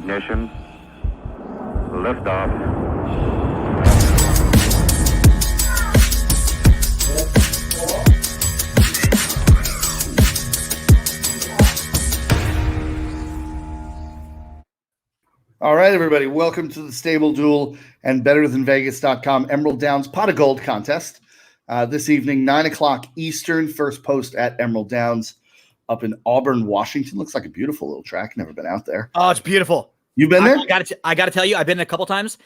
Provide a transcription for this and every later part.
Ignition. Liftoff. All right, everybody. Welcome to the StableDuel and BetterThanVegas.com Emerald Downs Pot of Gold contest. This evening, 9 o'clock Eastern, first post at Emerald Downs up in Auburn, Washington. Looks like a beautiful little track. Never been out there. Oh, it's beautiful. You've been there? I got to tell you, I've been a couple times.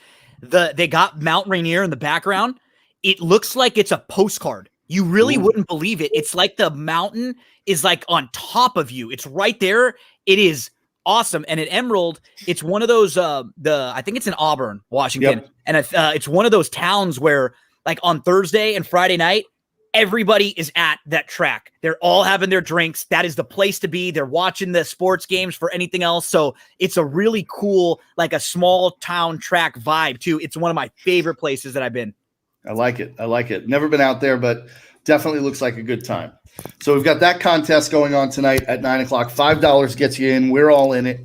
They got Mount Rainier in the background. It looks like it's a postcard. You really wouldn't believe it. It's like the mountain is like on top of you. It's right there. It is awesome. And at Emerald, it's one of those, I think it's in Auburn, Washington. Yep. And it's one of those towns where like on Thursday and Friday night, everybody is at that track. They're all having their drinks. That is the place to be. They're watching the sports games for anything else. So it's a really cool, like a small town track vibe too. It's one of my favorite places that I've been. I like it. I like it. Never been out there, but definitely looks like a good time. So we've got that contest going on tonight at 9 o'clock. $5 gets you in. We're all in it.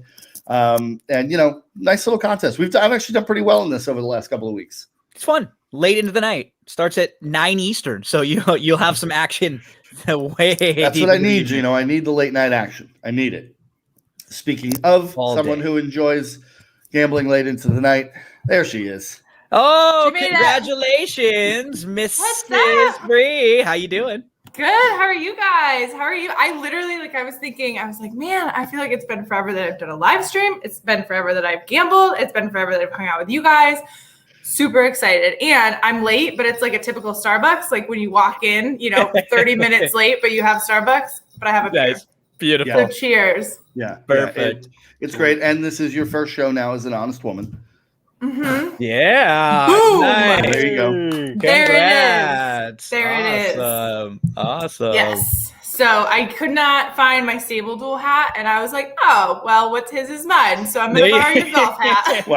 And, you know, nice little contest. I've actually done pretty well in this over the last couple of weeks. It's fun. Late into the night. Starts at 9 Eastern. So you'll have some action. That's what I need, Gino. I need the late night action. I need it. Speaking of someone who enjoys gambling late into the night, there she is. Oh, congratulations, Mrs. Bree. How you doing? Good. How are you guys? How are you? I literally, I was like, man, I feel like it's been forever that I've done a live stream. It's been forever that I've gambled. It's been forever that I've hung out with you guys. Super excited. And I'm late, but it's like a typical Starbucks. Like when you walk in, 30 minutes late, but you have Starbucks, but I have a beer. Nice. Beautiful. So cheers. Yeah. Perfect. It's great. And this is your first show now as an honest woman. Mm-hmm. Yeah. Boom. Nice. There you go. Congrats. There it is. Awesome. Yes. So I could not find my StableDuel hat, and I was like, oh, well, what's his is mine. So I'm going to borrow your golf hat.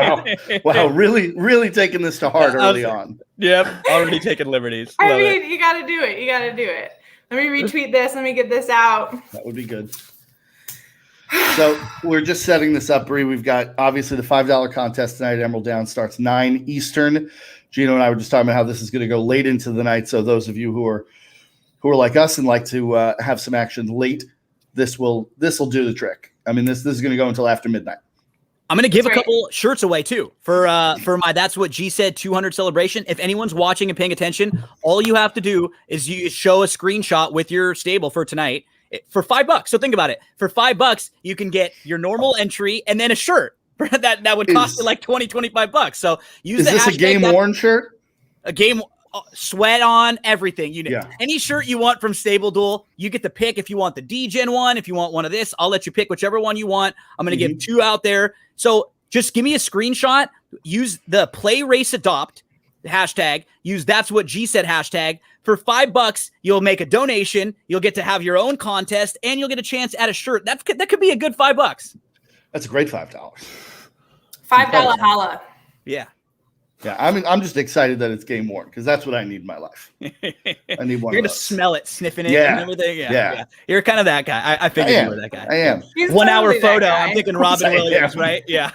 Wow. Really taking this to heart early on. Yep. Already taking liberties. I mean, you got to do it. Let me retweet this. Let me get this out. That would be good. So we're just setting this up, Bree. We've got obviously the $5 contest tonight at Emerald Downs starts 9 Eastern. Gino and I were just talking about how this is going to go late into the night. So those of you who are like us and like to have some action late, this will do the trick. I mean, this is going to go until after midnight. I'm going to give a couple shirts away too for my That's What G Said 200 celebration. If anyone's watching and paying attention, all you have to do is you show a screenshot with your stable for tonight for $5. So think about it. For $5, you can get your normal entry and then a shirt that would cost you like $20-25. So use the hashtag. Is this a game worn shirt? A game sweat on everything. Any shirt you want from StableDuel, you get to pick if you want the D-Gen one, if you want one of this. I'll let you pick whichever one you want. I'm going to give 2 out there. So just give me a screenshot. Use the Play Race Adopt hashtag. Use That's What G Said hashtag. For $5, you'll make a donation. You'll get to have your own contest, and you'll get a chance at a shirt. That could be a good $5. That's a great $5. $5 holla. Yeah. Yeah, I mean, I'm just excited that it's game worn because that's what I need in my life. I need one. You're gonna smell it, sniffing it, and everything. Yeah. You're kind of that guy. I figured you were that guy. I am. He's 1 hour totally photo. that guy. I'm thinking Robin Williams, right? Yeah.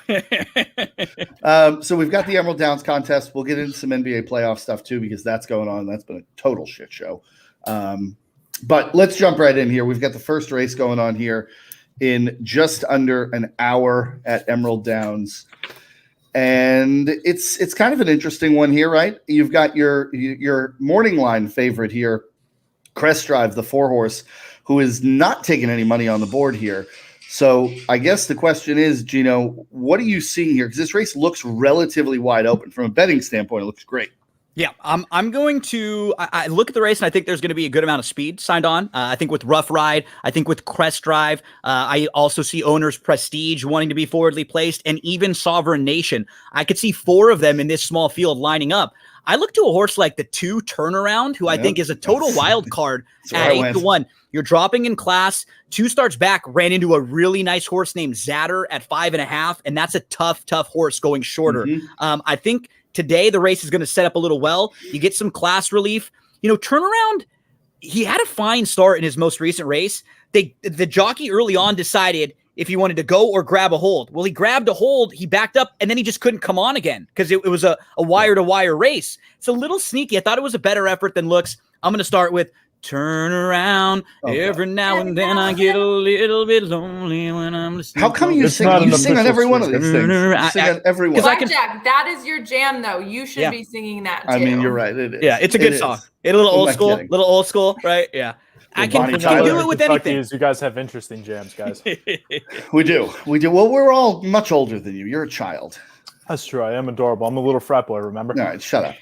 So we've got the Emerald Downs contest. We'll get into some NBA playoff stuff too because that's going on. That's been a total shit show. But let's jump right in here. We've got the first race going on here in just under an hour at Emerald Downs. And it's kind of an interesting one here, right? You've got your morning line favorite here, Crest Drive, the 4-horse, who is not taking any money on the board here. So I guess the question is, Gino, what are you seeing here? Because this race looks relatively wide open. From a betting standpoint, it looks great. Yeah, I'm going to I look at the race and I think there's going to be a good amount of speed signed on. I think with Rough Ride, I think with Crest Drive, I also see Owner's Prestige wanting to be forwardly placed, and even Sovereign Nation. I could see 4 of them in this small field lining up. I look to a horse like the 2 Turnaround, who I think is a total wild card at 8-1. You're dropping in class. 2 starts back, ran into a really nice horse named Zatter at 5.5, and that's a tough horse going shorter. I think today, the race is going to set up a little well. You get some class relief. Turnaround, he had a fine start in his most recent race. The jockey early on decided if he wanted to go or grab a hold. Well, he grabbed a hold, he backed up, and then he just couldn't come on again because it was a wire-to-wire race. It's a little sneaky. I thought it was a better effort than looks. I'm going to start with turn around. Every now and then I get a little bit lonely when I'm listening. How come you sing? You sing on every one of these things. You sing on every one. Blackjack, that is your jam, though. You should be singing that too. I mean, you're right. It is. Yeah, it's a good song. It's a little old school, right? Yeah. I can do it with anything. You guys have interesting jams, guys. We do. Well, we're all much older than you. You're a child. That's true. I am adorable. I'm a little frat boy, remember? All right, shut up.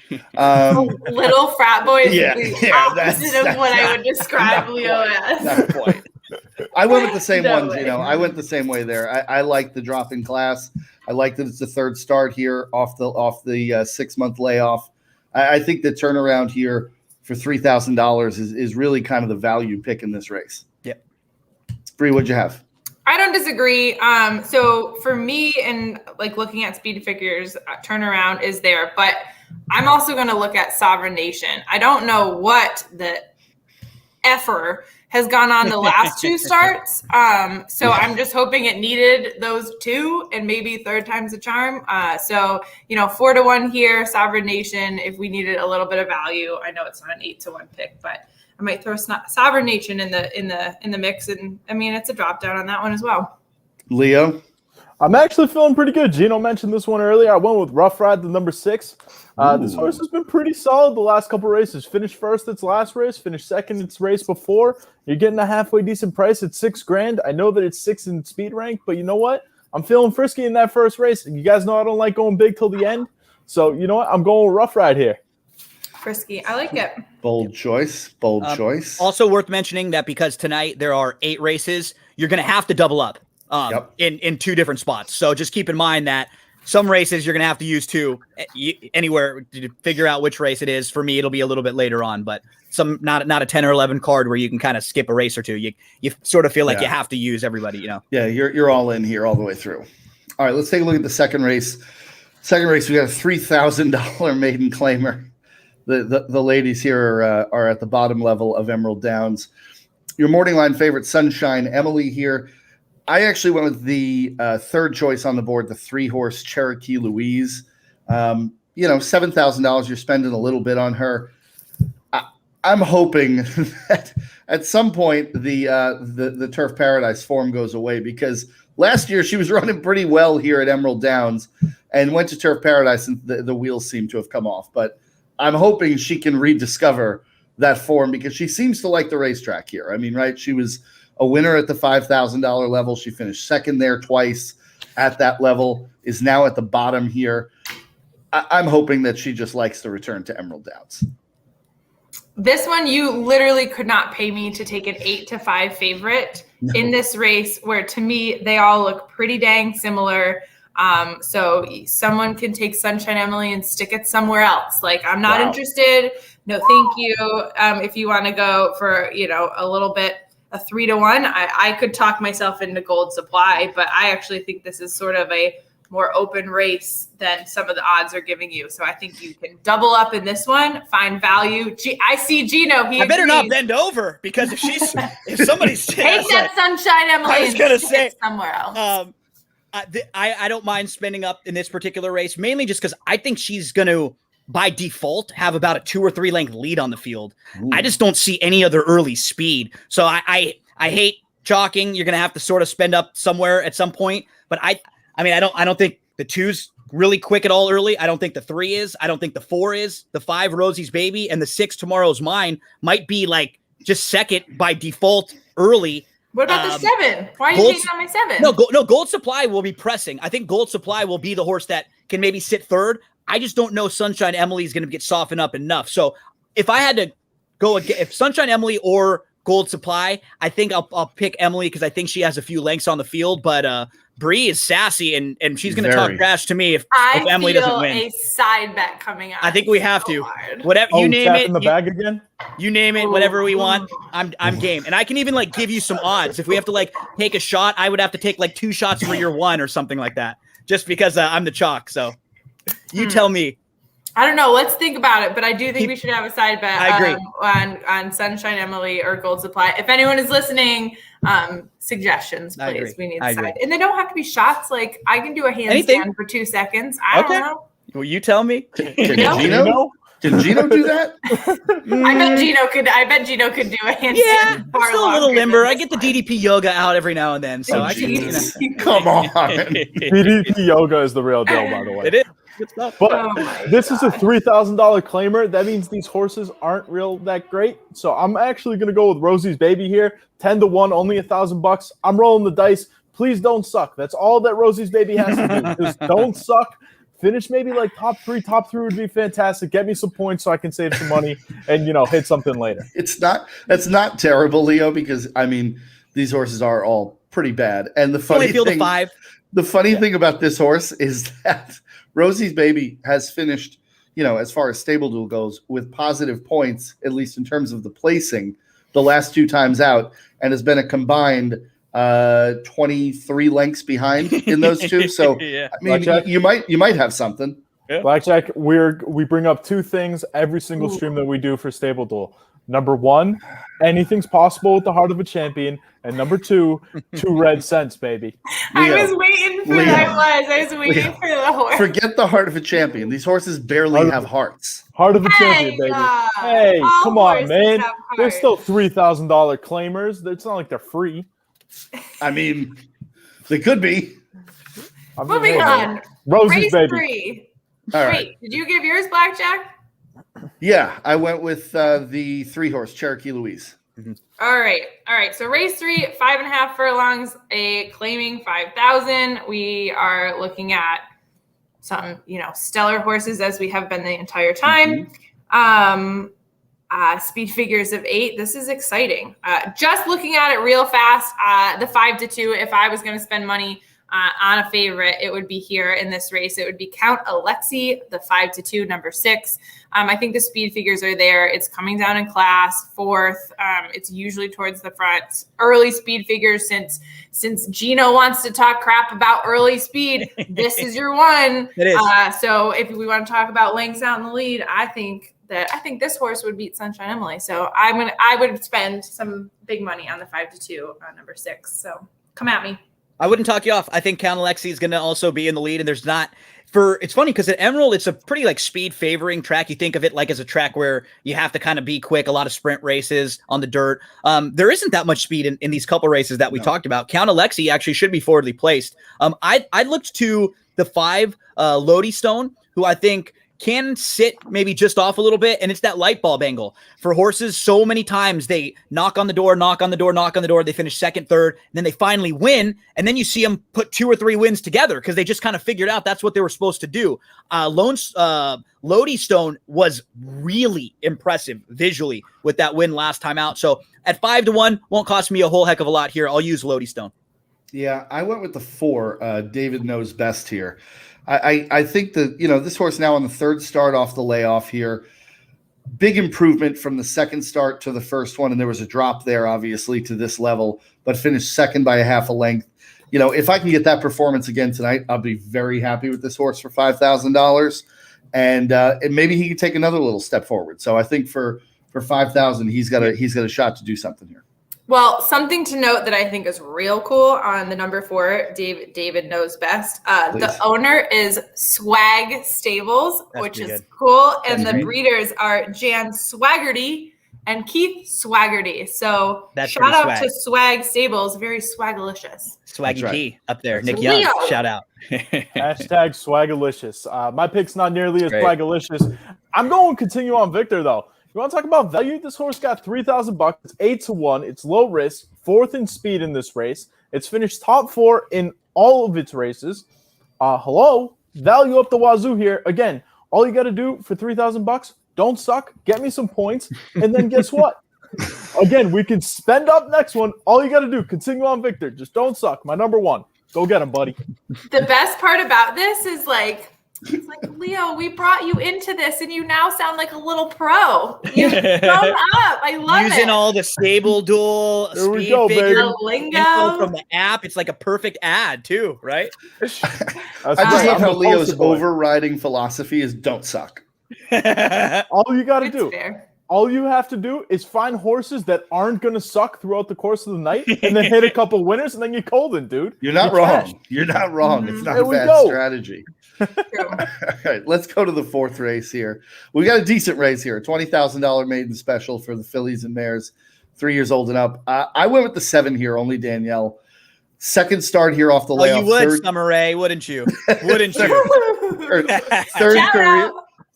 Little frat boy is the opposite of what I would describe Leo as. Not quite. I went with the same ones, I went the same way there. I like the drop in class. I like that it's the third start here off the 6-month layoff. I think the turnaround here for $3,000 is really kind of the value pick in this race. Yep. Bree, what'd you have? I don't disagree. So for me, and like looking at speed figures, turnaround is there, but I'm also going to look at Sovereign Nation. I don't know what the effer has gone on the last two starts. So I'm just hoping it needed those two and maybe third time's a charm. So, 4-1 here, Sovereign Nation, if we needed a little bit of value. I know it's not an 8-1 pick, but I might throw Sovereign Nation in the mix, and I mean it's a drop down on that one as well. Leo, I'm actually feeling pretty good. Gino mentioned this one earlier. I went with Rough Ride, the number 6. This horse has been pretty solid the last couple races. Finished first its last race, finished second its race before. You're getting a halfway decent price at $6,000. I know that it's 6th in speed rank, but you know what? I'm feeling frisky in that first race. You guys know I don't like going big till the end, so you know what? I'm going with Rough Ride here. Frisky. I like it. Bold choice. Choice. Also worth mentioning that because tonight there are 8 races, you're going to have to double up in 2 different spots. So just keep in mind that some races you're going to have to use 2 anywhere to figure out which race it is. For me, it'll be a little bit later on, but some not a 10 or 11 card where you can kind of skip a race or 2. You sort of feel like you have to use everybody, Yeah, you're all in here all the way through. All right, let's take a look at the second race. Second race, we got a $3,000 maiden claimer. The ladies here are at the bottom level of Emerald Downs. Your morning line favorite, Sunshine Emily here. I actually went with the third choice on the board, the 3-horse Cherokee Louise. $7,000. You're spending a little bit on her. I'm hoping that at some point the Turf Paradise form goes away, because last year she was running pretty well here at Emerald Downs and went to Turf Paradise and the wheels seem to have come off. But I'm hoping she can rediscover that form, because she seems to like the racetrack here. I mean, right? She was a winner at the $5,000 level. She finished second there twice at that level, is now at the bottom here. I'm hoping that she just likes to return to Emerald Downs. This one, you literally could not pay me to take an 8-5 favorite in this race, where to me, they all look pretty dang similar. So someone can take Sunshine Emily and stick it somewhere else. Like, I'm not interested. No, thank you. If you want to go for, a little bit, a 3-1, I could talk myself into Gold Supply, but I actually think this is sort of a more open race than some of the odds are giving you. So I think you can double up in this one, find value. I see Gino. I better not bend over, because if somebody's take that Sunshine Emily, I was gonna say somewhere else. I don't mind spending up in this particular race, mainly just because I think she's going to, by default, have about a 2 or 3 length lead on the field. Ooh. I just don't see any other early speed. So I hate chalking. You're going to have to sort of spend up somewhere at some point. But I don't think the 2's really quick at all early. I don't think the 3 is. I don't think the 4 is. The 5, Rosie's Baby, and the 6, Tomorrow's Mine, might be like just second by default early. What about the 7? Why are you taking on my 7? No, Gold Supply will be pressing. I think Gold Supply will be the horse that can maybe sit third. I just don't know Sunshine Emily is going to get softened up enough. So if I had to go, if Sunshine Emily or Gold Supply, I think I'll pick Emily, because I think she has a few lengths on the field. But Bree is sassy, and she's going to talk trash to me if Emily doesn't win. I feel a side bet coming out. I think we have to. Whatever you name it, in the bag again. You name it, whatever we want. I'm game, and I can even give you some odds. If we have to take a shot, I would have to take 2 shots for your 1 or something like that, just because I'm the chalk. So you tell me. I don't know. Let's think about it, but I do think we should have a side bet. I agree. On Sunshine Emily or Gold Supply. If anyone is listening, suggestions, I please. agree. We need I side, agree. and they don't have to be shots. Like I can do a handstand Anything. for 2 seconds. I don't know. Well, you tell me. Can No. Gino? Can Gino do that? I bet Gino could. I bet Gino could do a handstand. Yeah, I'm far still a little longer than limber. I this get the one. DDP yoga out every now and then, so Oh, I can. Jesus. Come on. DDP yoga is the real deal, by the way. It is. Good stuff. But Oh my this is a God. $3,000 claimer. That means these horses aren't real that great. So I'm actually going to go with Rosie's Baby here. 10-1, only $1,000. I'm rolling the dice. Please don't suck. That's all that Rosie's Baby has to do. Just don't suck. Finish maybe like top three. Top three would be fantastic. Get me some points so I can save some money and, hit something later. That's not terrible, Leo, because I mean these horses are all pretty bad. And the funny Only field of thing, 5. the funny thing about this horse is that Rosie's Baby has finished, as far as StableDuel goes, with positive points, at least in terms of the placing, the last 2 times out, and has been a combined 23 lengths behind in those 2. So Yeah. I mean, Blackjack. you might have something. Blackjack, we bring up 2 things every single stream that we do for StableDuel. Number 1, anything's possible with the heart of a champion. And number 2, 2 red cents, baby. I Leo. was waiting for Leo. I was waiting Leo. for the horse. Forget the heart of a champion. These horses barely have hearts. Heart of a Hey, champion, baby. God. Hey, All come on, horses man. have They're hearts. still $3,000 claimers. It's not like they're free. I mean, they could be. I mean, Moving hey, man. on. Rosie's Race baby. 3. All right. Wait, did you give yours, Blackjack? Yeah, I went with the 3-horse Cherokee Louise. All right. So race 3, 5.5 furlongs, a claiming 5,000. We are looking at some, stellar horses as we have been the entire time. Speed figures of 8. This is exciting. Just looking at it real fast, the 5-2. If I was going to spend money on a favorite, it would be here in this race. It would be Count Alexi, the 5-2, number 6. I think the speed figures are there. It's coming down in class, 4th. It's usually towards the front. Early speed figures, since Gino wants to talk crap about early speed, this is your one. It is. So if we want to talk about lengths out in the lead, I think this horse would beat Sunshine Emily. So I would spend some big money on the 5-2, number 6. So come at me. I wouldn't talk you off. I think Count Alexi is going to also be in the lead, and there's not it's funny because at Emerald, it's a pretty speed favoring track. You think of it like as a track where you have to kind of be quick, a lot of sprint races on the dirt. There isn't that much speed in these couple races that we talked about. Count Alexi actually should be forwardly placed. I looked to the 5 Lodi Stone, who I think can sit maybe just off a little bit, and it's that light bulb angle for horses. So many times they knock on the door, they finish 2nd, 3rd, and then they finally win, and then you see them put 2 or 3 wins together because they just kind of figured out that's what they were supposed to do. Lodi Stone was really impressive visually with that win last time out. So at 5-1, won't cost me a whole heck of a lot here. I'll use Lodi Stone. Yeah, I went with the 4. David knows best here. I think that, this horse now on the 3rd start off the layoff here, big improvement from the 2nd start to the first one. And there was a drop there, obviously, to this level, but finished 2nd by a half a length. If I can get that performance again tonight, I'll be very happy with this horse for $5,000. And maybe he could take another little step forward. So I think for $5,000, he's got a shot to do something here. Well, something to note that I think is real cool on the number 4, David knows best. The owner is Swag Stables, which is cool. And the breeders are Jan Swaggerty and Keith Swaggerty. So shout out to Swag Stables. Very swagalicious. Swaggy P up there. That's Nick Young, Leo. shout out. Hashtag swagalicious. My pick's not nearly as swagalicious. I'm going to continue on Victor, though. You want to talk about value? This horse got $3,000. It's 8-1. It's low risk, 4th in speed in this race. It's finished top 4 in all of its races. Value up the wazoo here. Again, all you got to do for $3,000, don't suck. Get me some points, and then guess what? Again, we can spend up next one. All you got to do, continue on Victor. Just don't suck. My number 1. Go get him, buddy. The best part about this is it's like, Leo, we brought you into this and you now sound like a little pro. You've grown up. I love it. Using all the StableDuel There we speed go, figure baby. Lingo. info from the app. It's like a perfect ad too, right? I just love how Leo's overriding philosophy is don't suck. All you got to It's do, fair. all you have to do is find horses that aren't going to suck throughout the course of the night and then hit a couple winners and then you're golden, dude. You're not wrong. You're not wrong. It's not There a we bad go. strategy. True. All right, let's go to the fourth race here. We got a decent race here, a $20,000 maiden special for the fillies and mares, 3 years old and up. I went with the 7 here, only Danielle. Second start here off the layoff. You would, Summer Rae, wouldn't you? Wouldn't you?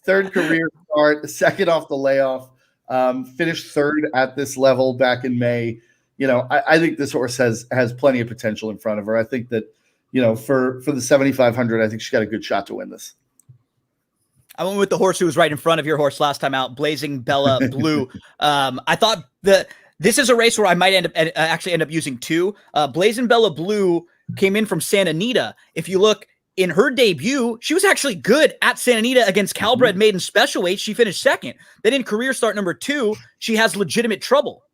Third career start, second off the layoff. Finished third at this level back in May. I think this horse has plenty of potential in front of her. I think that, for the 7,500, I think she's got a good shot to win this. I went with the horse who was right in front of your horse last time out, Blazing Bella Blue. I thought this is a race where I might end up using 2. Blazing Bella Blue came in from Santa Anita. If you look in her debut, she was actually good at Santa Anita against Calbred Maiden Special Weight. She finished second. Then in career start number 2, she has legitimate trouble.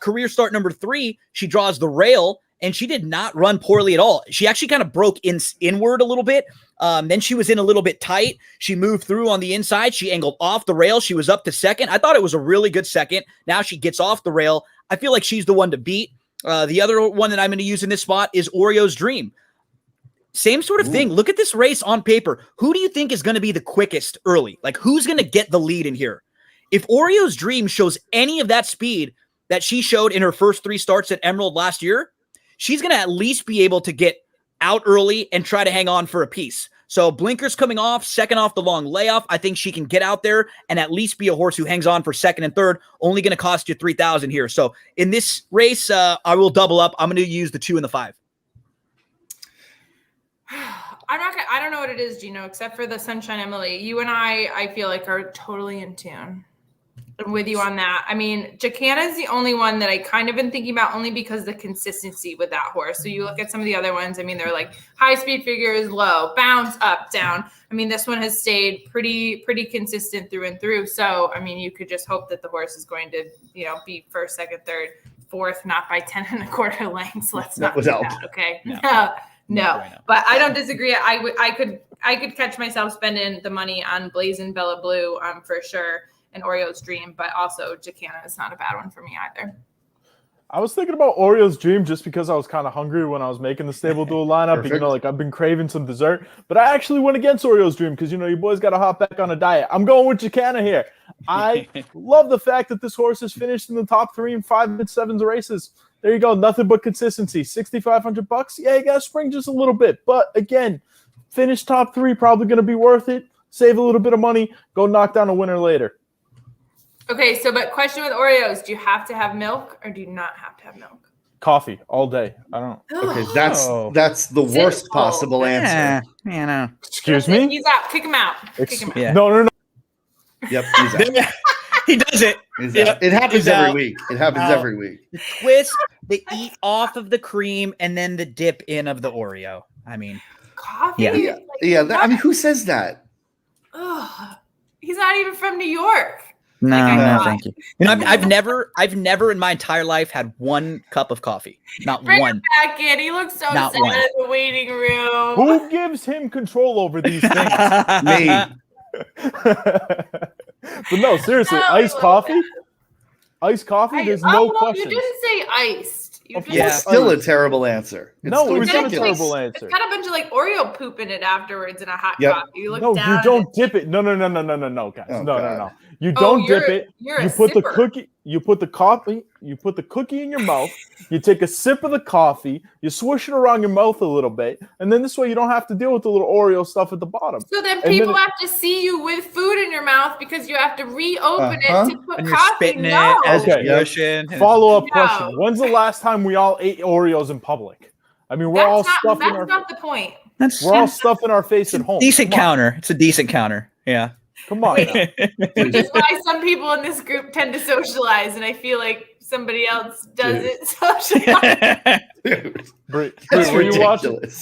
Career start number 3, she draws the rail, and she did not run poorly at all. She actually kind of broke inward a little bit. Then she was in a little bit tight. She moved through on the inside. She angled off the rail. She was up to second. I thought it was a really good second. Now she gets off the rail. I feel like she's the one to beat. The other one that I'm going to use in this spot is Oreo's Dream. Same sort of thing. Look at this race on paper. Who do you think is going to be the quickest early? Like, who's going to get the lead in here? If Oreo's Dream shows any of that speed that she showed in her first 3 starts at Emerald last year, she's going to at least be able to get out early and try to hang on for a piece. So blinkers coming off, second off the long layoff. I think she can get out there and at least be a horse who hangs on for second and third. Only going to cost you 3,000 here. So in this race, I will double up. I'm going to use the 2 and the 5. I don't know what it is, Gino, except for the Sunshine Emily. You and I feel like are totally in tune. I'm with you on that. I mean, Jacana is the only one that I kind of been thinking about only because the consistency with that horse. So you look at some of the other ones. I mean, they're like high speed figures, low, bounce, up, down. I mean, this one has stayed pretty consistent through and through. So, I mean, you could just hope that the horse is going to, be first, second, third, fourth, not by 10 1/4 lengths. Let's not do that. Okay. No, but I don't disagree. I could catch myself spending the money on Blazing Bella Blue for sure, and Oreo's Dream, but also Jacana is not a bad one for me either. I was thinking about Oreo's Dream just because I was kind of hungry when I was making the StableDuel lineup. And, I've been craving some dessert, but I actually went against Oreo's Dream because, your boys got to hop back on a diet. I'm going with Jacana here. I love the fact that this horse has finished in the top 3 and 5 mid-7s races. There you go. Nothing but consistency. $6,500. Yeah, you got to spring just a little bit. But again, finish top 3, probably going to be worth it. Save a little bit of money. Go knock down a winner later. Okay, but question with Oreos, do you have to have milk or do you not have to have milk? Coffee all day. I don't. Okay, that's the worst possible answer. No. Excuse me? He's out. Kick him out. Yeah. No. Yep, he's out. He does it. It happens every week. It happens every week. The twist, the eat off of the cream, and then the dip in of the Oreo. I mean, coffee. Yeah. Who says that? Ugh. He's not even from New York. No, thank you. I've never in my entire life had 1 cup of coffee. Not Bring one. Him back in. He looks so sad in the waiting room. Who gives him control over these things? Me. But no, seriously, iced coffee? Iced coffee? There's no question. You didn't say iced. It's still a terrible answer. It was not a terrible answer. It's got a bunch of Oreo poop in it afterwards in a hot coffee. You look down you don't dip it. No, guys. Oh, no. You don't dip it. You put the cookie. You put the coffee. You put the cookie in your mouth. You take a sip of the coffee. You swish it around your mouth a little bit, and then this way you don't have to deal with the little Oreo stuff at the bottom. So then people have to see you with food in your mouth because you have to reopen it to put and coffee. You're spitting it as a cushion. Follow-up question: when's the last time we all ate Oreos in public? I mean, we're all stuffing our. That's not the point. We're all stuffing our face at home. Decent counter. It's a decent counter. Yeah. Come on. Which is why some people in this group tend to socialize, and I feel like somebody else doesn't socialize.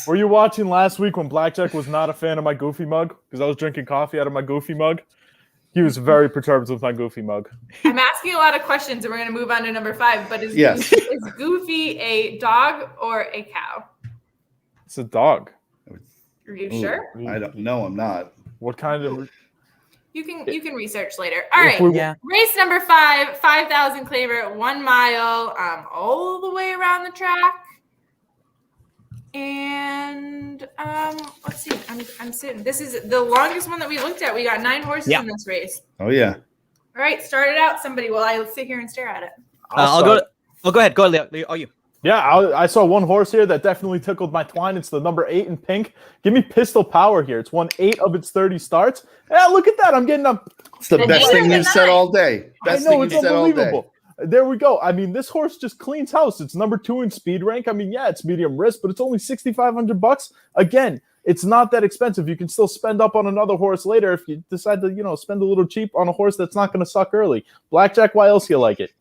Were you watching last week when Blackjack was not a fan of my Goofy mug because I was drinking coffee out of my Goofy mug? He was very perturbed with my Goofy mug. I'm asking a lot of questions, and we're going to move on to number 5. But is Goofy a dog or a cow? It's a dog. Are you sure? I don't know. I'm not. What kind of? You can research later. All right. Yeah. Race number 5, 5,000 claimer, 1 mile, all the way around the track. And let's see. I'm sitting. This is the longest one that we looked at. We got 9 horses in this race. Oh yeah. All right, start it out, somebody. While I sit here and stare at it. I'll go. Go ahead, Leo. Oh, you. Yeah, I saw one horse here that definitely tickled my twine. It's the number 8 in pink. Give me Pistol Power here. It's won 8 of its 30 starts. Yeah, look at that. I'm getting up. It's the best thing you've said all day. Best I know, thing it's you've said all day. unbelievable. There we go. I mean, this horse just cleans house. It's number 2 in speed rank. I mean, yeah, it's medium risk, but it's only $6,500. Again, it's not that expensive. You can still spend up on another horse later if you decide to, spend a little cheap on a horse that's not going to suck early. Blackjack, why else you like it?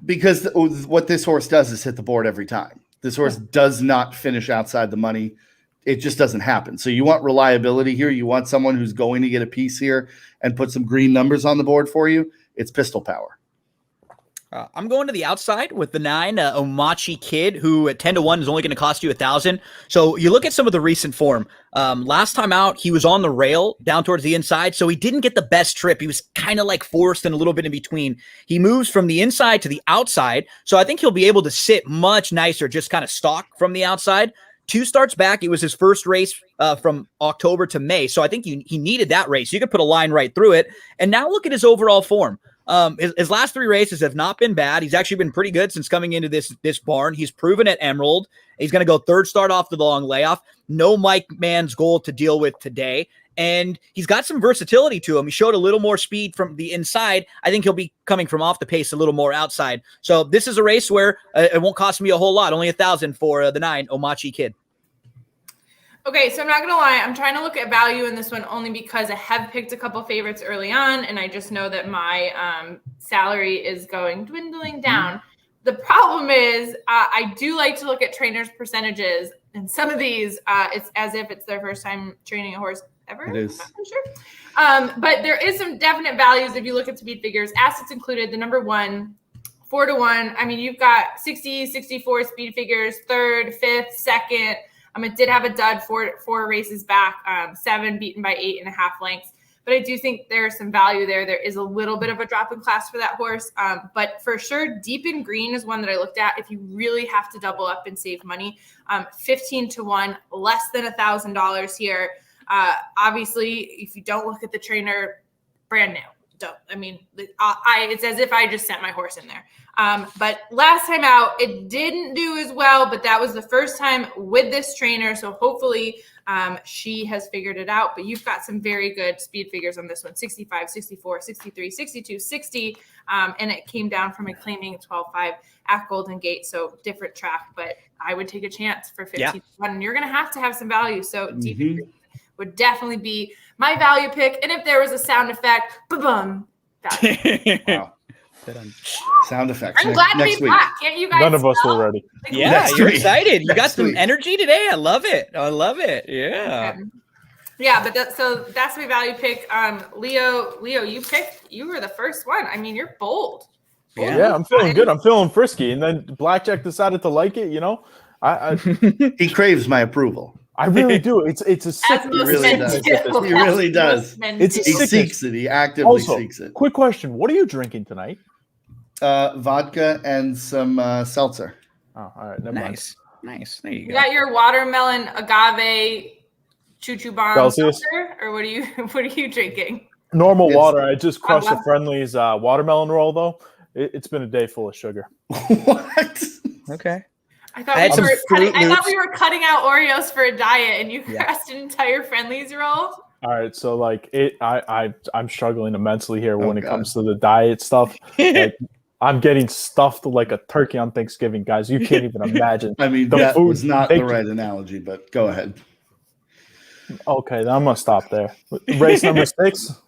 Because what this horse does is hit the board every time. This horse does not finish outside the money. It just doesn't happen. So you want reliability here. You want someone who's going to get a piece here and put some green numbers on the board for you. It's Pistol Power. I'm going to the outside with the 9, Omachi Kid, who at 10-1 is only going to cost you 1,000. So you look at some of the recent form. Last time out, he was on the rail down towards the inside, so he didn't get the best trip. He was kind of like forced and a little bit in between. He moves from the inside to the outside, so I think he'll be able to sit much nicer, just kind of stock from the outside. 2 starts back, it was his first race from October to May, so I think he needed that race. You could put a line right through it. And now look at his overall form. His last 3 races have not been bad. He's actually been pretty good since coming into this barn. He's proven at Emerald. He's going to go 3rd start off the long layoff. No Mike Mann's goal to deal with today. And he's got some versatility to him. He showed a little more speed from the inside. I think he'll be coming from off the pace a little more outside. So this is a race where it won't cost me a whole lot. Only 1,000 for the 9 Omachi Kid. Okay, so I'm not going to lie. I'm trying to look at value in this one only because I have picked a couple favorites early on, and I just know that my salary is dwindling down. The problem is I do like to look at trainers' percentages, and some of these, it's as if it's their first time training a horse ever. It is. I'm sure. But there is some definite values if you look at speed figures. Assets included, the number 1, 4-1. I mean, you've got 60, 64 speed figures, 3rd, 5th, 2nd. It did have a dud 4 races back, 7 beaten by 8.5 lengths. But I do think there's some value there. There is a little bit of a drop in class for that horse. But for sure, Deep in Green is one that I looked at. If you really have to double up and save money, 15-1, less than $1,000 here. Obviously, if you don't look at the trainer, brand new. It's as if I just sent my horse in there. But last time out, it didn't do as well, but that was the first time with this trainer. So hopefully she has figured it out, but you've got some very good speed figures on this one, 65, 64, 63, 62, 60. And it came down from a claiming 12.5 at Golden Gate. So different track, but I would take a chance for 15-1 and you're going to have some value. So Deep in Green would definitely be my value pick. And if there was a sound effect, boom. Wow. Sound effects. I'm glad to be back. Can't you guys? None of us were ready. Yeah, you're excited. You got some energy today. I love it. Yeah. Yeah, but that's my value pick. Leo, you were the first one. I mean, you're bold. Yeah, I'm feeling good. I'm feeling frisky. And then Blackjack decided to like it, He craves my approval. I really do. It's a sick. He really does. He really does. He seeks it. He actively seeks it. Quick question: what are you drinking tonight? Vodka and some seltzer. Oh, all right. Never mind. Nice. There you go. You got your watermelon agave choo-choo bomb seltzer, or what are you drinking? Normal water. I just crushed the Friendly's watermelon roll though. It's been a day full of sugar. What? Okay. I thought we were cutting out Oreos for a diet, and you crushed an entire Friendly's roll. All right, so I'm struggling immensely here when it comes to the diet stuff. I'm getting stuffed like a turkey on Thanksgiving, guys. You can't even imagine. I mean, that was not the right analogy, but go ahead. Okay, then I'm gonna stop there. Race number 6.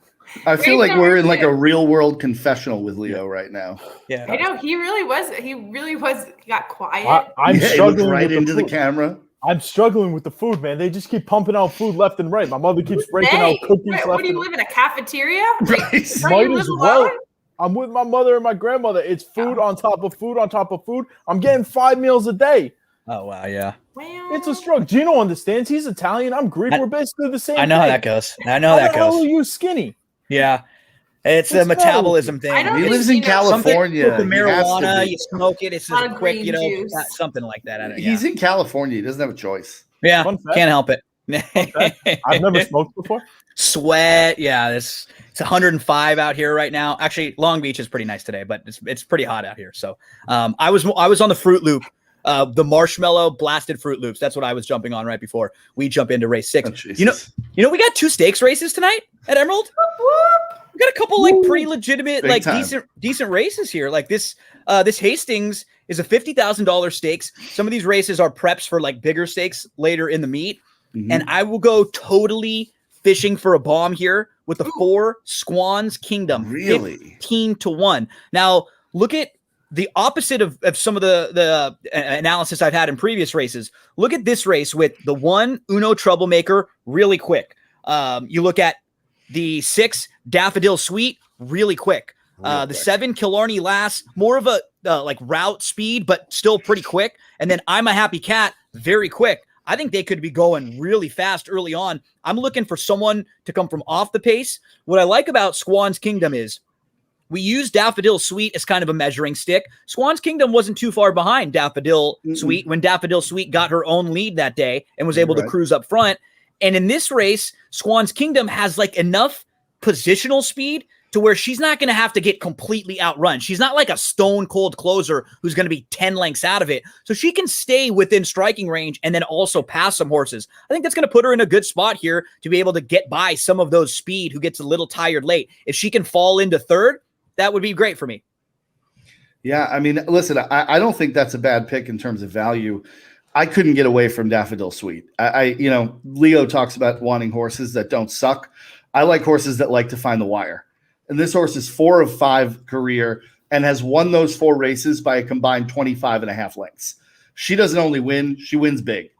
I feel like we're in like a real world confessional with Leo right now. Yeah, I know he really was. Got quiet. I'm struggling right into the camera. I'm struggling with the food, man. They just keep pumping out food left and right. My mother keeps breaking out cookies left. What do you live in, a cafeteria? Right. Might as well. I'm with my mother and my grandmother. It's food on top of food on top of food. I'm getting 5 meals a day. Oh wow, yeah. Well, it's a struggle. Gino understands. He's Italian. I'm Greek. We're basically the same. I know how that goes. How the hell are you skinny? Yeah. It's a What's metabolism I thing. don't He think lives in he knows. California. Something with the He has to marijuana, be. you smoke it, it's Lot just of quick, green juice. something like that. I don't- He's yeah. in California. He doesn't have a choice. Yeah, Fun fact. can't help it. Fun fact, I've never smoked before. Sweat. Yeah, it's 105 out here right now. Actually, Long Beach is pretty nice today, but it's pretty hot out here. So I was on the Fruit Loop, the marshmallow blasted Fruit Loops. That's what I was jumping on right before we jump into race 6. Oh, Jesus. You know, we got 2 stakes races tonight at Emerald. We got a couple like pretty legitimate, Big like time. decent races here. Like this Hastings is a $50,000 stakes. Some of these races are preps for like bigger stakes later in the meet. Mhm. And I will go totally fishing for a bomb here with the 4 Squan's Kingdom. Really? 15-1. Now, look at the opposite of some of the analysis I've had in previous races. Look at this race with the 1 Uno Troublemaker really quick. You look at the 6 Daffodil Sweet really quick. The 7 Killarney Lass, more of a like route speed, but still pretty quick. And then I'm a Happy Cat, very quick. I think they could be going really fast early on. I'm looking for someone to come from off the pace. What I like about Squan's Kingdom is we use Daffodil Sweet as kind of a measuring stick. Squan's Kingdom wasn't too far behind Daffodil Sweet when Daffodil Sweet got her own lead that day and was able to cruise up front. And in this race, Squan's Kingdom has like enough positional speed to where she's not going to have to get completely outrun. She's not like a stone cold closer who's going to be 10 lengths out of it. So she can stay within striking range and then also pass some horses. I think that's going to put her in a good spot here to be able to get by some of those speed who gets a little tired late. If she can fall into third, that would be great for me. Yeah, I mean, listen, I don't think that's a bad pick in terms of value. I couldn't get away from Daffodil Sweet. Leo talks about wanting horses that don't suck. I like horses that like to find the wire. And this horse is 4 of 5 career and has won those 4 races by a combined 25.5 lengths. She doesn't only win, she wins big.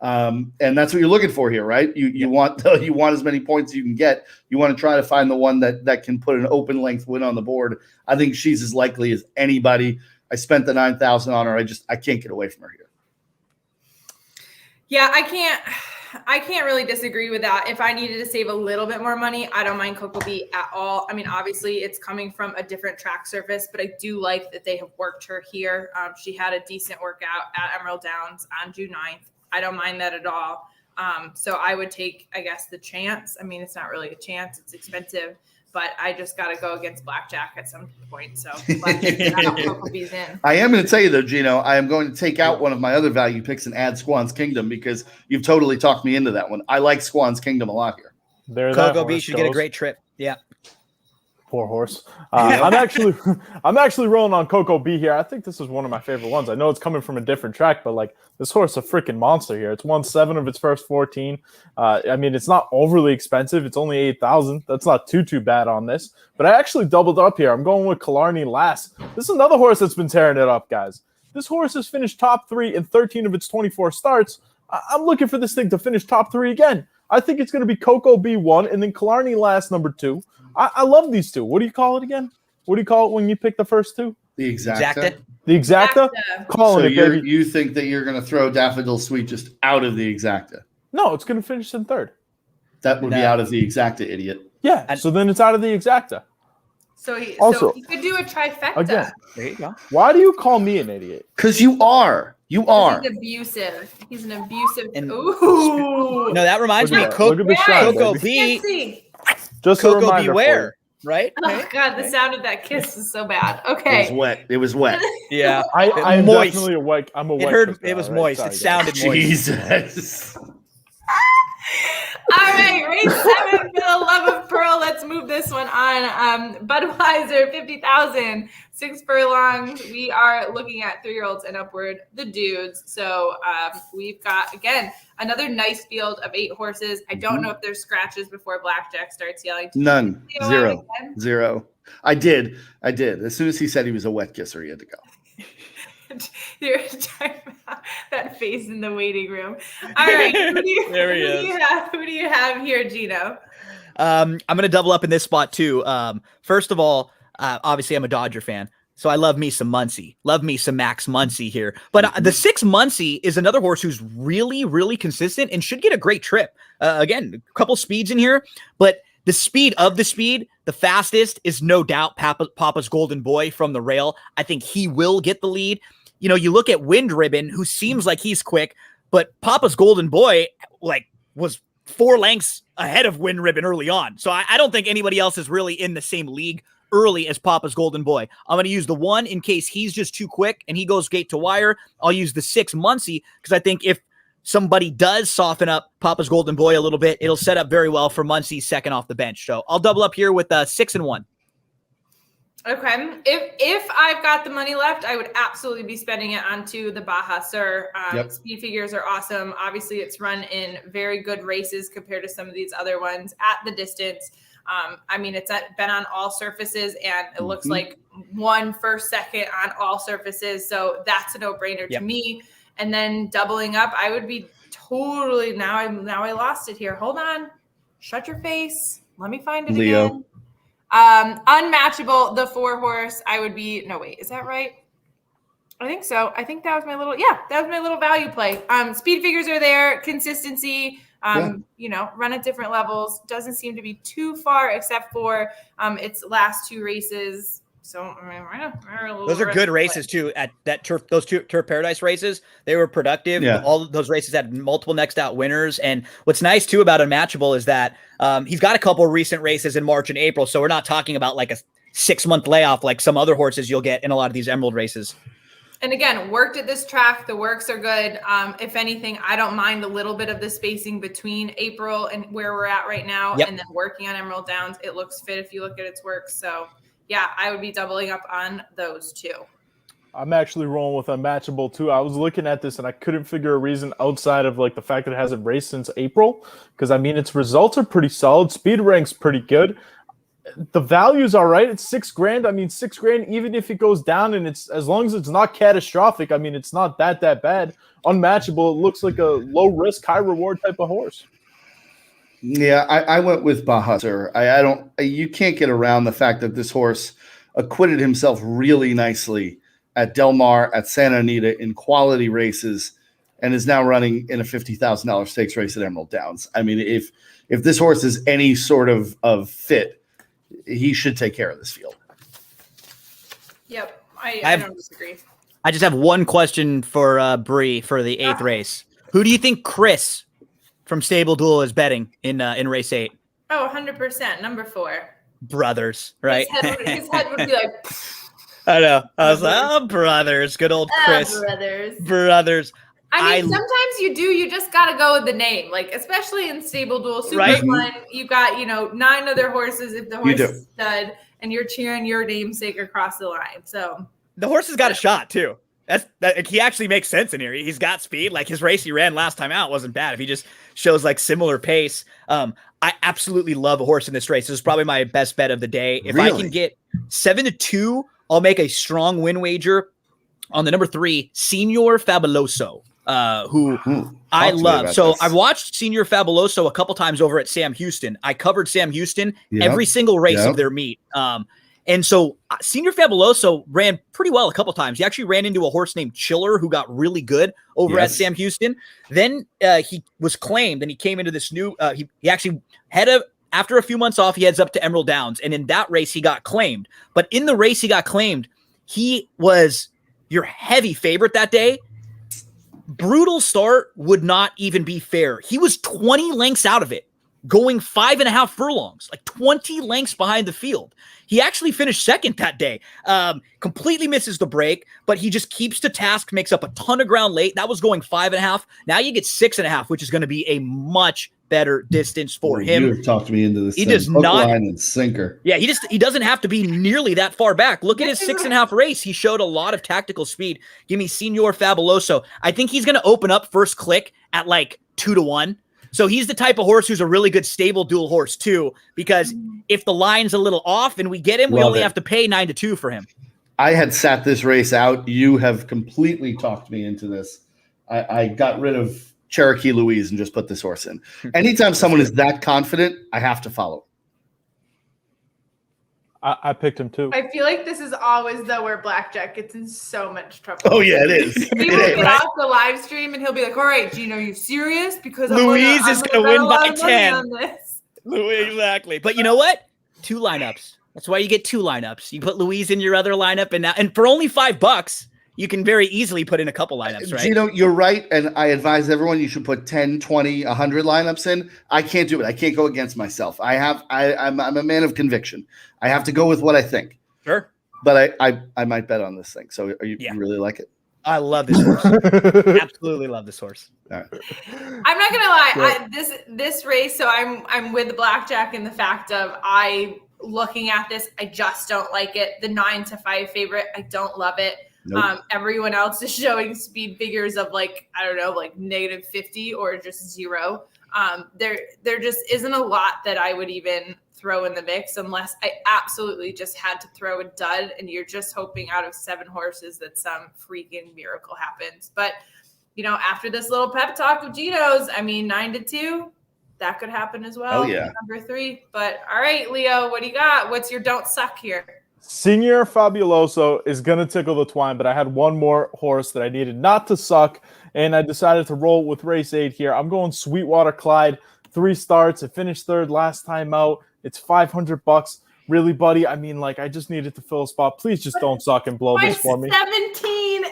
And that's what you're looking for here, right? You want as many points as you can get. You want to try to find the one that can put an open length win on the board. I think she's as likely as anybody. I spent the $9,000 on her. I can't get away from her here. Yeah, I can't really disagree with that. If I needed to save a little bit more money, I don't mind Coco Bee at all. I mean, obviously it's coming from a different track surface, but I do like that they have worked her here. She had a decent workout at Emerald Downs on June 9th. I don't mind that at all. So I would take, I guess, the chance. I mean, it's not really a chance. It's expensive, but I just got to go against Blackjack at some point. So Blackjack's out, Coco Bee's in. I am going to tell you, though, Gino, I am going to take out one of my other value picks and add Squan's Kingdom because you've totally talked me into that one. I like Squan's Kingdom a lot here. Coco Bee should get a great trip. Yeah. Poor horse. I'm actually rolling on Coco Bee here. I think this is one of my favorite ones. I know it's coming from a different track, but like this horse is a freaking monster here. It's won 7 of its first 14. I mean, it's not overly expensive. It's only 8,000. That's not too bad on this. But I actually doubled up here. I'm going with Killarney Lass. This is another horse that's been tearing it up, guys. This horse has finished top 3 in 13 of its 24 starts. I'm looking for this thing to finish top 3 again. I think it's going to be Coco Bee 1 and then Killarney Lass number 2. I love these two. What do you call it again? What do you call it when you pick the first 2? The Exacta. The Exacta? Calling it, baby. You think that you're going to throw Daffodil Sweet just out of the Exacta? No, it's going to finish in 3rd. That would be out of the Exacta, idiot. Yeah, so then it's out of the Exacta. So he Also, could do a trifecta. Again, There you go. why do you call me an idiot? Because you are. You are. He's abusive. He's an abusive. And- Ooh. No, that reminds Look me. at that. Look at the shine, Coco baby. Bee. Can't see. Just a Coco reminder Beware, right? Oh God, the sound of that kiss is so bad. It was Okay. wet. It was wet. Yeah. I am Moist. definitely awake. I'm a It wet heard. kiss It guy, was right? moist. Sorry, It guys. sounded moist. Jesus. All right, race 7 for the love of Pearl. Let's move this one on. Budweiser, 50,000, 6 furlongs. We are looking at 3-year-olds and upward, the dudes. So we've got, again, another nice field of 8 horses. I don't know if there's scratches before Blackjack starts yelling. None. You know Zero. what, again? Zero. I did. As soon as he said he was a wet kisser, he had to go. You're talking about that face in the waiting room. All right. There he is. Who do you have here, Gino? I'm gonna double up in this spot too. First of all, obviously I'm a Dodger fan, so I love me some Muncie. Love me some Max Muncie here. But the 6 Muncie is another horse who's really, really consistent and should get a great trip. Again, a couple speeds in here, but the speed, the fastest is no doubt Papa's Golden Boy from the rail. I think he will get the lead. You know, you look at Wind Ribbon, who seems like he's quick, but Papa's Golden Boy was 4 lengths ahead of Wind Ribbon early on. So I don't think anybody else is really in the same league early as Papa's Golden Boy. I'm going to use the 1 in case he's just too quick and he goes gate to wire. I'll use the 6 Muncie because I think if somebody does soften up Papa's Golden Boy a little bit, it'll set up very well for Muncie second off the bench. So I'll double up here with 6 and 1. Okay. If I've got the money left, I would absolutely be spending it onto the Baja Sur. Speed figures are awesome. Obviously, it's run in very good races compared to some of these other ones at the distance. I mean, it's been on all surfaces, and it looks like 1 first, second on all surfaces. So that's a no-brainer to me. And then doubling up, I would be totally now I lost it here. Hold on. Shut your face. Let me find it again. Unmatchable, the 4 horse. I would be no wait, is that right? I think so. I think that was my little value play. Speed figures are there, consistency, you know, run at different levels. Doesn't seem to be too far except for its last 2 races. So those are good races too. At that turf, those 2 Turf Paradise races, they were productive. Yeah. All of those races had multiple next out winners. And what's nice too about Unmatchable is that he's got a couple of recent races in March and April. So we're not talking about like a 6-month layoff like some other horses you'll get in a lot of these Emerald races. And again, worked at this track. The works are good. If anything, I don't mind a little bit of the spacing between April and where we're at right now. And then working on Emerald Downs, it looks fit if you look at its work. So yeah, I would be doubling up on those 2. I'm actually rolling with Unmatchable too. I was looking at this and I couldn't figure a reason outside of like the fact that it hasn't raced since April. Because I mean, its results are pretty solid. Speed rank's pretty good. The value's all right. It's $6,000. I mean, $6,000, even if it goes down and it's as long as it's not catastrophic, I mean, it's not that bad. Unmatchable, it looks like a low risk, high reward type of horse. Yeah, I went with Baja Sur. You can't get around the fact that this horse acquitted himself really nicely at Del Mar, at Santa Anita in quality races, and is now running in a $50,000 stakes race at Emerald Downs. I mean, if this horse is any sort of fit, he should take care of this field. Yep, I don't disagree. I just have one question for Bree for the 8th race. Who do you think Chris from StableDuel is betting in race 8? Oh, 100%. Number 4. Brothers, right? His head would be like, I know. I was like, oh, brothers. Good old Chris. Brothers. I mean, sometimes you just got to go with the name. Like, especially in StableDuel, super fun. You got, 9 other horses if the horse is stud, and you're cheering your namesake across the line. So the horse has got a shot, too. He actually makes sense in here. He's got speed. Like his race he ran last time out wasn't bad. If he just shows like similar pace, I absolutely love a horse in this race. This is probably my best bet of the day. If I can get 7-2, I'll make a strong win wager on the number 3, Signor Fabuloso, who I love. So I've watched Signor Fabuloso a couple times over at Sam Houston. I covered Sam Houston every single race of their meet. And so Senior Fabuloso ran pretty well a couple times. He actually ran into a horse named Chiller who got really good over at Sam Houston. Then he was claimed and he came into this new he actually after a few months off, he heads up to Emerald Downs. And in that race, he got claimed. But in the race he got claimed, he was your heavy favorite that day. Brutal start would not even be fair. He was 20 lengths out of it, going 5.5 furlongs, like 20 lengths behind the field. He actually finished second that day. Completely misses the break, but he just keeps to task, makes up a ton of ground late. That was going 5.5. Now you get 6.5, which is going to be a much better distance for him. You have talked me into this. He does not line and sinker. Yeah, he doesn't have to be nearly that far back. Look at his 6.5 race. He showed a lot of tactical speed. Give me Signor Fabuloso. I think he's going to open up first click at like 2-1. So he's the type of horse who's a really good StableDuel horse too, because if the line's a little off and we get him, we only have to pay 9-2 for him. I had sat this race out. You have completely talked me into this. I got rid of Cherokee Louise and just put this horse in. Anytime someone is that confident, I have to follow. I picked him too. I feel like this is always where Blackjack gets in so much trouble. Oh yeah, it is. He will get off the live stream and he'll be like, "All right, Gino, are you serious? Because Louise is going to win by 10." Exactly. But you know what? 2 lineups. That's why you get 2 lineups. You put Louise in your other lineup, and for only $5, you can very easily put in a couple lineups, right? Gino, you're right. And I advise everyone you should put 10, 20, 100 lineups in. I can't do it. I can't go against myself. I'm a man of conviction. I have to go with what I think. Sure. But I might bet on this thing. So you really like it? I love this horse. Absolutely love this horse. All right. I'm not gonna lie. This race, so I'm with the blackjack in the fact of looking at this, I just don't like it. The 9-5 favorite, I don't love it. Nope. Everyone else is showing speed figures of like, I don't know, like -50 or just 0. There just isn't a lot that I would even throw in the mix unless I absolutely just had to throw a dud, and you're just hoping out of 7 horses that some freaking miracle happens. But after this little pep talk of Gino's, 9-2, that could happen as well. Oh yeah, number 3. But all right, Leo, what do you got? What's your don't suck here? Senior Fabuloso is going to tickle the twine, but I had one more horse that I needed not to suck, and I decided to roll with race 8 here. I'm going Sweetwater Clyde, 3 starts. It finished 3rd last time out. It's $500. Really, buddy? I just needed to fill a spot. Please just don't suck and blow this for me. 17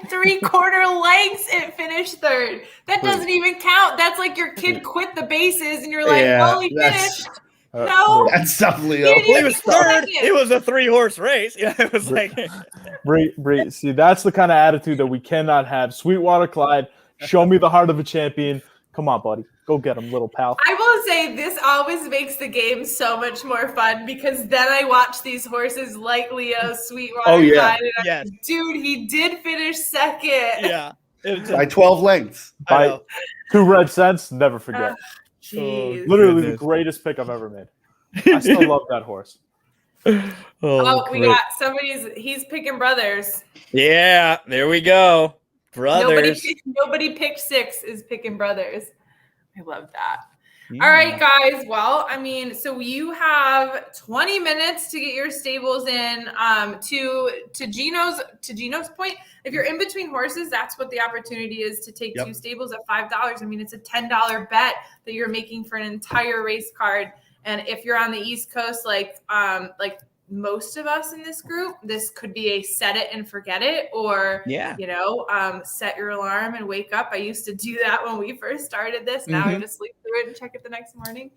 3/4 lengths, it finished 3rd. That doesn't even count. That's like your kid quit the bases, and you're like, "Oh, he finished." No, that's tough, Leo. It was 3rd. It was a 3-horse race. Yeah, it was like. Bree, see, that's the kind of attitude that we cannot have. Sweetwater Clyde, show me the heart of a champion. Come on, buddy. Go get him, little pal. I will say this always makes the game so much more fun because then I watch these horses like Leo, Sweetwater. Oh, yeah. Clyde, and dude, he did finish 2nd. Yeah. By 12 lengths. By 2 red cents, never forget. Jeez. Literally the greatest pick I've ever made. I still love that horse. We got he's picking brothers. Yeah, there we go. Brothers. Nobody picked 6 is picking brothers. I love that. Yeah. All right, guys. Well, so you have 20 minutes to get your stables in. To Gino's point, if you're in between horses, that's what the opportunity is to take 2 stables at $5. It's a $10 bet that you're making for an entire race card. And if you're on the East Coast, like most of us in this group, this could be a set it and forget it, or set your alarm and wake up. I used to do that when we first started this. Now I just sleep through it and check it the next morning.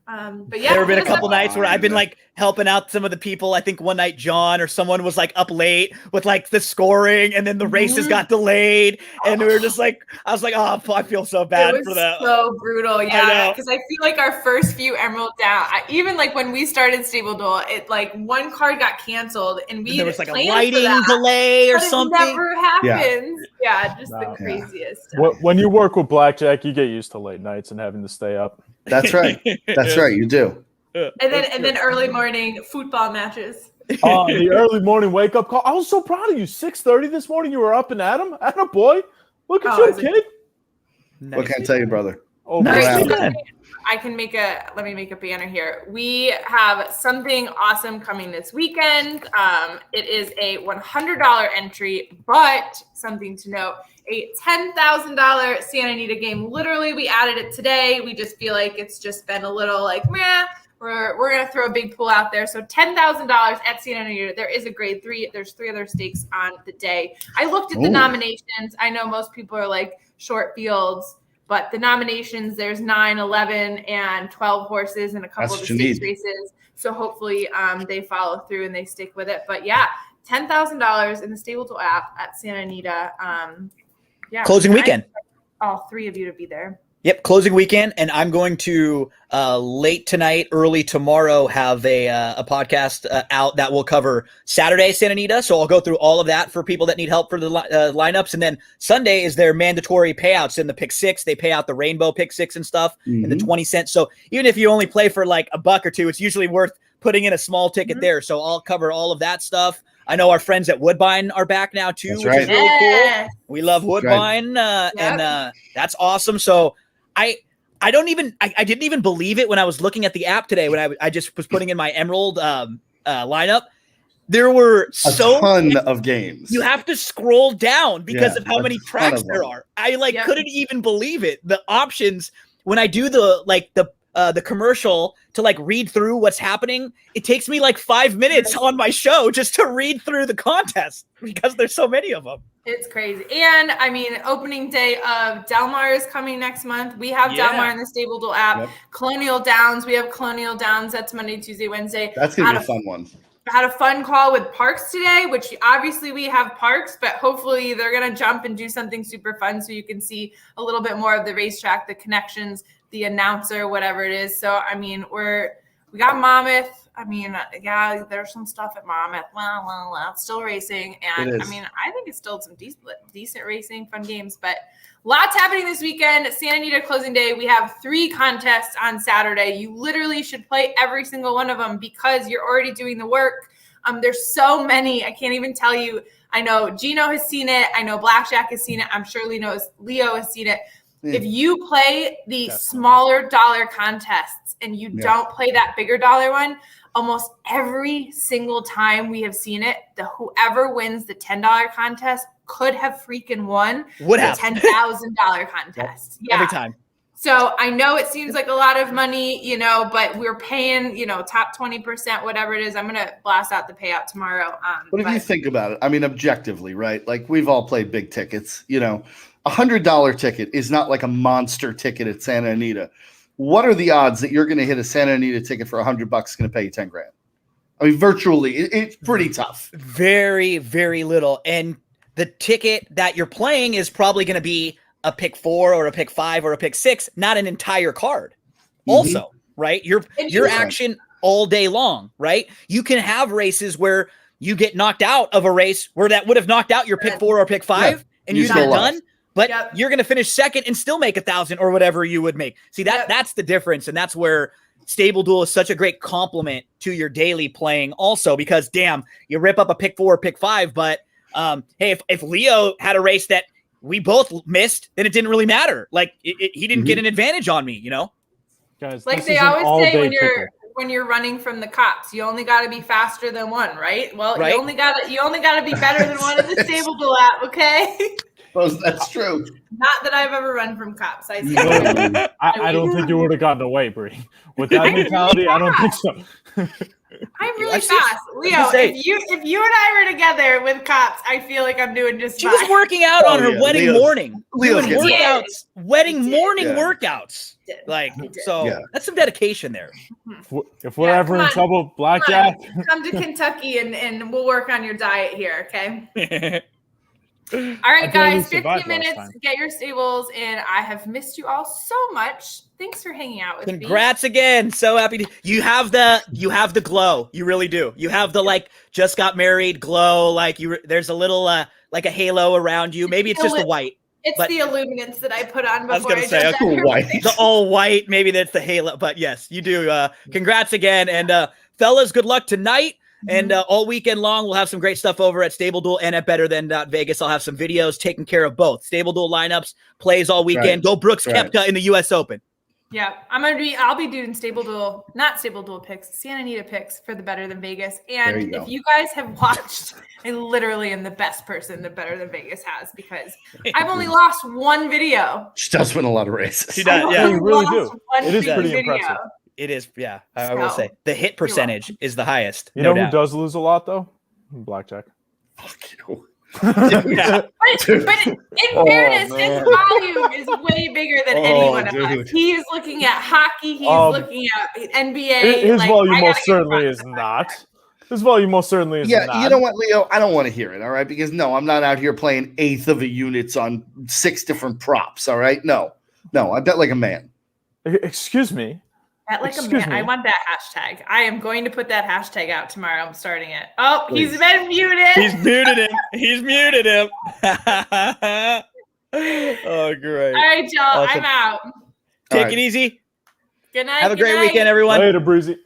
But yeah, there have been a couple nights where I've been helping out some of the people. I think one night John or someone was up late with the scoring, and then the races got delayed, and we were just I was like, oh, I feel so bad for that. So brutal, yeah. Because I feel like our first few Emerald Down, even when we started StableDuel, it one card got canceled, and there was a lighting delay or something. It never happens. Yeah, just the craziest. When you work with blackjack, you get used to late nights and having to stay up. That's right. That's right. You do. And then early morning football matches. The early morning wake up call. I was so proud of you. 6:30 this morning. You were up and at him. At a boy. Look at you, kid. Nice. What can I tell you, brother? Oh, nice. Let me make a banner here. We have something awesome coming this weekend. It is a $100 entry, but something to note, a $10,000 Santa Anita game. Literally, we added it today. We just feel like it's just been a little meh. We're going to throw a big pool out there. So $10,000 at Santa Anita. There is a grade 3. There's 3 other stakes on the day. I looked at the nominations. I know most people are short fields, but the nominations, there's 9, 11, and 12 horses and a couple of the stakes races. So hopefully they follow through and they stick with it. But yeah, $10,000 in the StableDuel app at Santa Anita. Closing weekend. All 3 of you to be there. Yep, closing weekend, and I'm going to late tonight, early tomorrow have a podcast out that will cover Saturday Santa Anita. So I'll go through all of that for people that need help for the lineups, and then Sunday is their mandatory payouts in the pick 6. They pay out the rainbow pick 6 and stuff, and the 20 cents. So even if you only play for $1 or $2, it's usually worth putting in a small ticket there. So I'll cover all of that stuff. I know our friends at Woodbine are back now too, which is really cool. We love Woodbine, and that's awesome. So I didn't even believe it when I was looking at the app today when I just was putting in my Emerald lineup. There were a ton of games. You have to scroll down because of how many tracks there are. I couldn't even believe it. The options when I do the the commercial to like read through what's happening, it takes me like 5 minutes on my show just to read through the contest because there's so many of them. It's crazy. And I mean, opening day of Del Mar is coming next month. We have Del Mar in the StableDuel app. Yep. Colonial Downs. We have Colonial Downs. That's Monday, Tuesday, Wednesday. That's going to be a fun one. Had a fun call with Parks today, which obviously we have Parks, but hopefully they're going to jump and do something super fun so you can see a little bit more of the racetrack, the connections, the announcer, whatever it is. So, I mean, we got Monmouth. I mean, yeah, there's some stuff at Monmouth. Well, it's still racing. And I mean, I think it's still some decent racing, fun games, but lots happening this weekend. Santa Anita closing day. We have 3 contests on Saturday. You literally should play every single one of them because you're already doing the work. There's so many. I can't even tell you. I know Gino has seen it. I know Blackjack has seen it. I'm sure Leo has seen it. If you play the smaller dollar contests and you don't play that bigger dollar one, almost every single time we have seen it, whoever wins the $10 contest could have freaking won the $10,000 contest. Every time. So I know it seems like a lot of money, but we're paying, top 20%, whatever it is. I'm going to blast out the payout tomorrow. But if you think about it, I mean, objectively, right? Like we've all played big tickets, $100 ticket is not like a monster ticket at Santa Anita. What are the odds that you're going to hit a Santa Anita ticket for $100 going to pay you 10 grand? I mean, virtually, it's pretty tough. Very, very little. And the ticket that you're playing is probably going to be a pick 4 or a pick 5 or a pick 6, not an entire card. Also, right? Your action all day long, right? You can have races where you get knocked out of a race where that would have knocked out your pick 4 or pick 5 and you're not done. But you're going to finish second and still make 1,000 or whatever you would make. See, that's the difference. And that's where StableDuel is such a great complement to your daily playing also, because damn, you rip up a pick 4 or pick 5. But hey, if Leo had a race that we both missed, then it didn't really matter. Like he didn't get an advantage on me, Guys, like they always say when you're running from the cops, you only got to be faster than one, right? Well, you only got to be better than one in the StableDuel app, okay? Well, that's true. Not that I've ever run from cops. I don't think you would have gotten away, Bree. With that mentality, I don't think so. I'm really fast. Leo, if you and I were together with cops, I feel like I'm doing just fine. She was working out on her wedding morning. Leo's workouts. Wedding morning workouts. That's some dedication there. If we're ever in trouble, Blackjack. Come to Kentucky and we'll work on your diet here, okay? All right, guys, 15 minutes. Get your stables in. I have missed you all so much. Thanks for hanging out with me. Congrats again. So happy to. You have the glow. You really do. You have the just got married glow. There's a little like a halo around you. Maybe it's just the white. It's the illuminance that I put on before I was gonna say the all white. Maybe that's the halo. But yes, you do. Congrats again, and fellas, good luck tonight. And all weekend long, we'll have some great stuff over at StableDuel and at BetterThan.Vegas. I'll have some videos taking care of both. StableDuel lineups, plays all weekend. Go Brooks Koepka in the U.S. Open. Yeah, I'll be doing not StableDuel picks, Santa Anita picks for the Better Than Vegas. And if you guys have watched, I literally am the best person that Better Than Vegas has because I've only lost one video. She does win a lot of races. She does, you really do. It is pretty impressive. It is, yeah. I will say the hit percentage is the highest. You know who does lose a lot though? Blackjack. Fuck you. But in fairness, his volume is way bigger than anyone else. He is looking at hockey. He's looking at NBA. His volume most certainly is not. His volume most certainly is not. You know what, Leo? I don't want to hear it, all right? Because no, I'm not out here playing eighth of a units on 6 different props, all right? No, I bet like a man. Excuse me. I want that hashtag. I am going to put that hashtag out tomorrow. I'm starting it. Oh, please. He's been muted. He's muted him. Oh, great. All right, y'all. Awesome. I'm out. Take it easy. Good night. Have a great weekend, everyone. Later, Breezy.